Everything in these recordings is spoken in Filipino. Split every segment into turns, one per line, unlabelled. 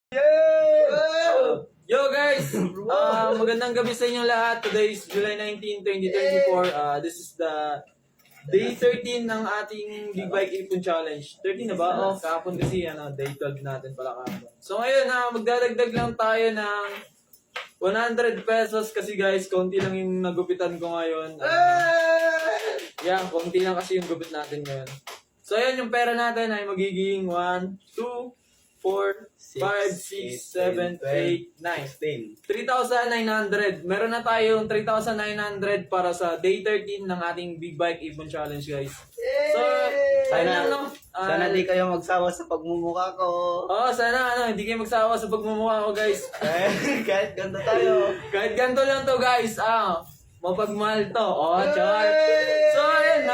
Yo guys! Magandang gabi sa inyo lahat. Today is July 19, 2024. This is the day 13 ng ating Big Bike Ipon Challenge. 13 na ba? Oh, kahapon kasi day 12 natin pala kahapon. So ngayon, magdadagdag lang tayo ng 100 pesos kasi guys, konti lang yung nagupitan ko ngayon. Konti lang kasi yung gupit natin ngayon. So ayan, yung pera natin ay magiging 1, 2, 4, 5, 6, 7, 8, 9. 3,900. Meron na tayong 3,900 para sa day 13 ng ating Big Bike Ipon Challenge, guys. So, sana
sana di kayo magsawa sa pagmumukha ko.
Sana hindi kayo magsawa sa pagmumukha ko, guys.
Kahit ganito tayo.
Kahit ganito lang to, guys. Mapagmahal to. Char. So, ayun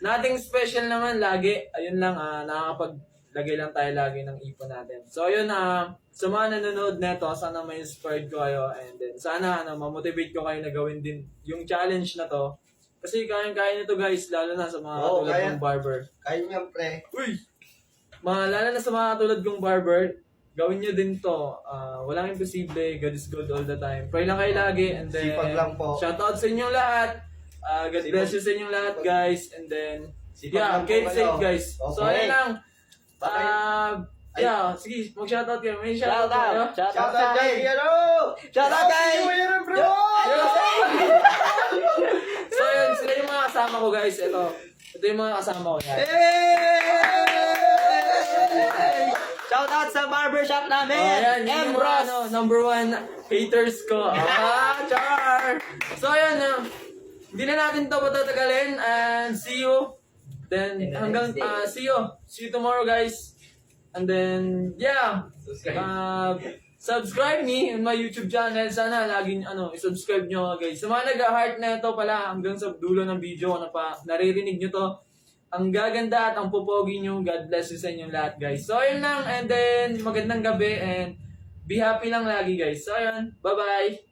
nating special naman lagi. Ayun lang, nakakapaglagay lang tayo lagi ng ipon natin. So, ayun, sa mga nanonood neto, sana may inspired ko kayo. And then, sana mamotivate ko kayo na gawin din yung challenge na to. Kasi kaya nito, guys, lalo na sa mga katulad kong barber.
Kaya niyan, pre.
Uy! Lalo na sa mga katulad kong barber, gawin nyo din to. Walang imposible. God is good all the time. Pray lang kayo lagi. And then,
Sipag lang po.
Shoutout sa inyong lahat. God bless you sa inyong lahat, guys. And then,
Sipag lang po
keep
kayo.
safe, guys.
Okay.
So, ayun lang. Sige, mag-shoutout kayo. May shoutout kayo?
Shoutout kay Shoutout kay bro!
So, yun. Sila yung mga kasama ko, guys. Ito yung mga kasama ko. Yan.
Shoutout sa barbershop namin!
Ayan, yun yung mga, number one haters ko. Char! So, ayan, hindi na natin ito patatagalin. And see you. Then, see you tomorrow, guys. And then, subscribe me on my YouTube channel. Sana laging, i-subscribe nyo, guys. Sa mga nag-heart na ito pala, hanggang sa dulo ng video, naririnig nyo to. Ang gaganda at ang pupogi nyo. God bless you sa inyong lahat, guys. So, ayun lang. And then, magandang gabi and be happy lang lagi, guys. So, ayun. Bye-bye.